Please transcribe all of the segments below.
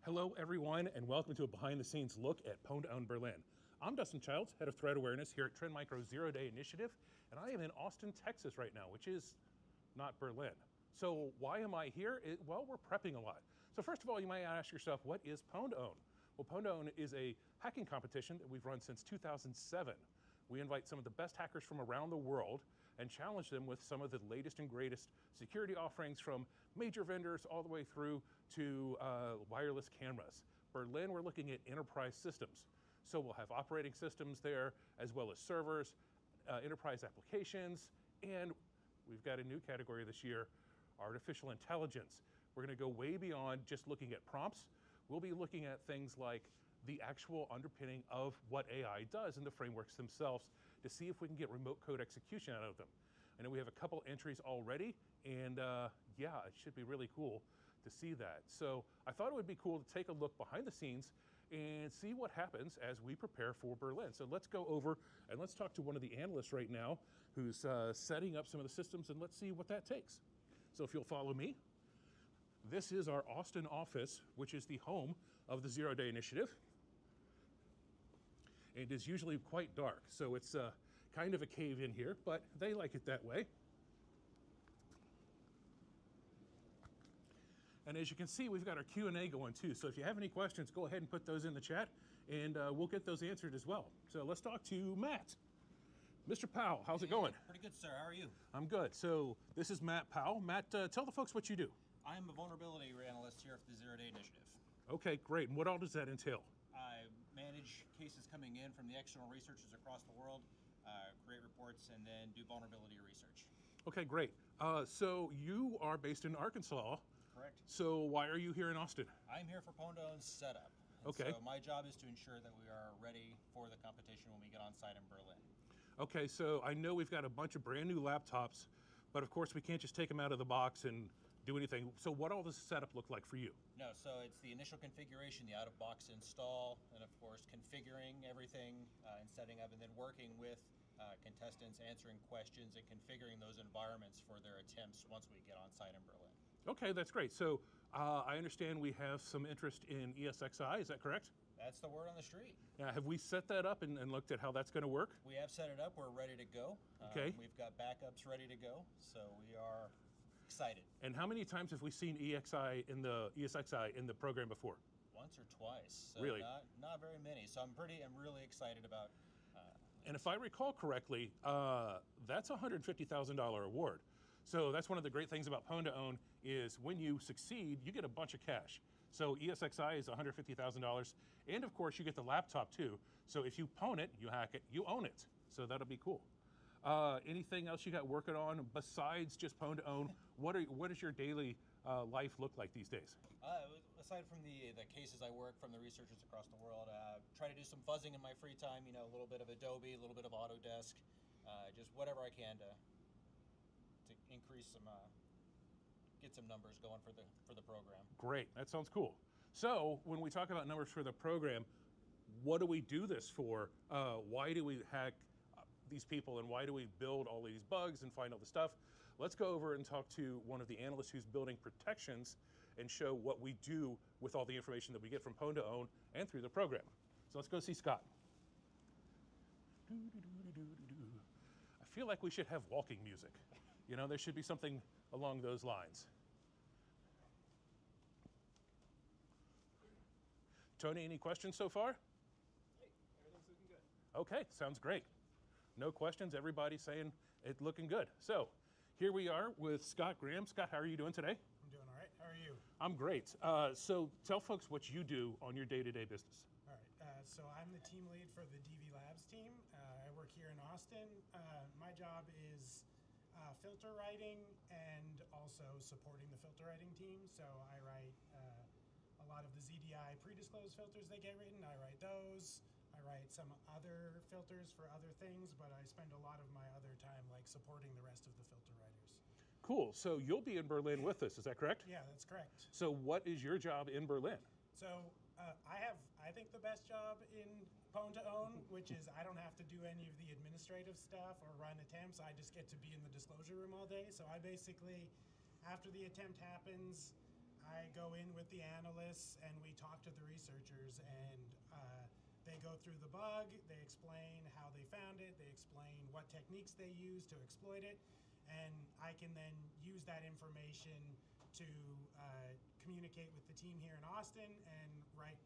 Hello, everyone, and welcome to a behind-the-scenes look at Pwn2Own Berlin. I'm Dustin Childs, Head of Threat Awareness here at Trend Micro's Zero-Day Initiative, and I am in Austin, Texas right now, which is not Berlin. So why am I here? Well, we're prepping a lot. So first of all, you might ask yourself, what is Pwn2Own? Well, Pwn2Own is a hacking competition that we've run since 2007. We invite some of the best hackers from around the world and challenge them with some of the latest and greatest security offerings from major vendors all the way through to wireless cameras. Berlin, we're looking at enterprise systems. So we'll have operating systems there, as well as servers, enterprise applications, and we've got a new category this year, artificial intelligence. We're going to go way beyond just looking at prompts. We'll be looking at things like the actual underpinning of what AI does in the frameworks themselves to see if we can get remote code execution out of them. I know we have a couple entries already, and yeah, it should be really cool to see that. So I thought it would be cool to take a look behind the scenes and see what happens as we prepare for Berlin. So let's go over and let's talk to one of the analysts right now who's setting up some of the systems, and let's see what that takes. So if you'll follow me. This is our Austin office, which is the home of the Zero-Day Initiative. It is usually quite dark, so it's kind of a cave in here, but they like it that way. And as you can see, we've got our Q&A going too, so if you have any questions, go ahead and put those in the chat, and we'll get those answered as well. So let's talk to Matt. Mr. Powell, how's it going? Pretty good, sir. How are you? I'm good. So this is Matt Powell. Matt, tell the folks what you do. I'm a vulnerability analyst here for the Zero-Day Initiative. Okay, great. And what all does that entail? I manage cases coming in from the external researchers across the world, create reports, and then do vulnerability research. Okay, great. So you are based in Arkansas. Correct. So why are you here in Austin? I'm here for Pwn2Own's setup. And okay. So my job is to ensure that we are ready for the competition when we get on site in Berlin. Okay, so I know we've got a bunch of brand new laptops, but of course we can't just take them out of the box and do anything. So what all does the setup look like for you? No, so it's the initial configuration, the out-of-box install, and of course configuring everything and setting up, and then working with contestants, answering questions, and configuring those environments for their attempts once we get on site in Berlin. Okay, that's great. So I understand we have some interest in ESXi, is that correct? That's the word on the street. Have we set that up and looked at how that's going to work? We have set it up. We're ready to go. Okay. We've got backups ready to go, so we are excited. And how many times have we seen ESXi in the program before? Once or twice. So really? Not very many. So I'm really excited about. And if I recall correctly, that's a $150,000 award. So that's one of the great things about Pwn2Own is when you succeed, you get a bunch of cash. So ESXi is $150,000, and of course you get the laptop too. So if you pwn it, you hack it, you own it. So that'll be cool. Anything else you got working on besides just Pwn2Own? What does your daily life look like these days? Aside from the cases I work from the researchers across the world, try to do some fuzzing in my free time. You know, a little bit of Adobe, a little bit of Autodesk, just whatever I can to increase some, get some numbers going for the program. Great, that sounds cool. So when we talk about numbers for the program, what do we do this for? Why do we hack these people, and why do we build all these bugs and find all the stuff? Let's go over and talk to one of the analysts who's building protections and show what we do with all the information that we get from Pwn2Own and through the program. So let's go see Scott. I feel like we should have walking music. You know, there should be something along those lines. Tony, any questions so far? Hey, everything's looking good. Okay, sounds great. No questions, everybody's saying it's looking good. So here we are with Scott Graham. Scott, how are you doing today? I'm doing all right. How are you? I'm great. So tell folks what you do on your day-to-day business. All right. So I'm the team lead for the DV Labs team. I work here in Austin. My job is filter writing and also supporting the filter writing team. So I write a lot of the ZDI pre-disclosed filters that get written. I write those. I write some other filters for other things, but I spend a lot of my other time like supporting the rest of the filter writers. Cool. So you'll be in Berlin with us, is that correct? Yeah, that's correct. So what is your job in Berlin? So I have, I think, the best job in Pwn2Own, which is I don't have to do any of the administrative stuff or run attempts. I just get to be in the disclosure room all day. So I basically, after the attempt happens, I go in with the analysts and we talk to the researchers, and they go through the bug, they explain how they found it, they explain what techniques they use to exploit it, and I can then use that information to communicate with the team here in Austin and write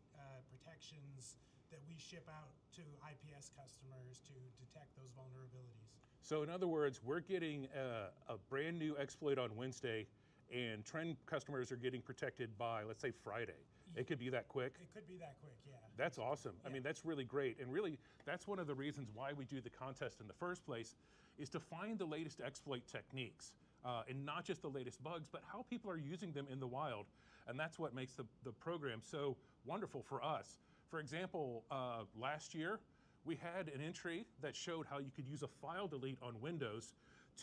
protections that we ship out to IPS customers to detect those vulnerabilities. So in other words, we're getting a brand new exploit on Wednesday, and Trend customers are getting protected by, let's say, Friday. It could be that quick. It could be that quick, yeah. That's awesome. Yeah. I mean, that's really great. And really, that's one of the reasons why we do the contest in the first place, is to find the latest exploit techniques. And not just the latest bugs, but how people are using them in the wild. And that's what makes the program so wonderful for us. For example, last year, we had an entry that showed how you could use a file delete on Windows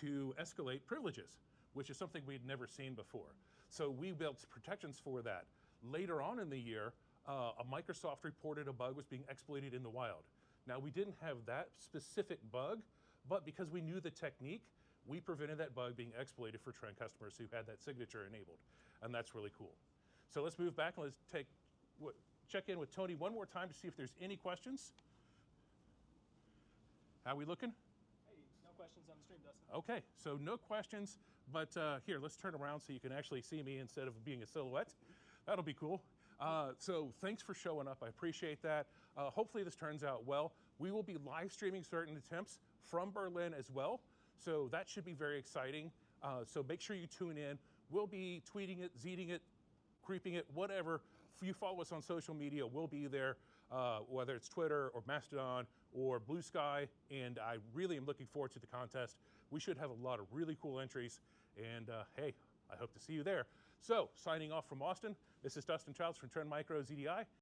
to escalate privileges, which is something we'd never seen before. So we built protections for that. Later on in the year, a Microsoft reported a bug was being exploited in the wild. Now, we didn't have that specific bug, but because we knew the technique, we prevented that bug being exploited for Trend customers who had that signature enabled. And that's really cool. So let's move back and let's check in with Tony one more time to see if there's any questions. How we looking? Hey, no questions on the stream, Dustin. Okay, so no questions, but here, let's turn around so you can actually see me instead of being a silhouette. That'll be cool. So thanks for showing up. I appreciate that. Hopefully this turns out well. We will be live streaming certain attempts from Berlin as well, so that should be very exciting. So make sure you tune in. We'll be tweeting it, zeeting it, creeping it, whatever. If you follow us on social media, we'll be there, whether it's Twitter or Mastodon or Blue Sky, and I really am looking forward to the contest. We should have a lot of really cool entries, and hey, I hope to see you there. So, signing off from Austin, this is Dustin Childs from Trend Micro ZDI.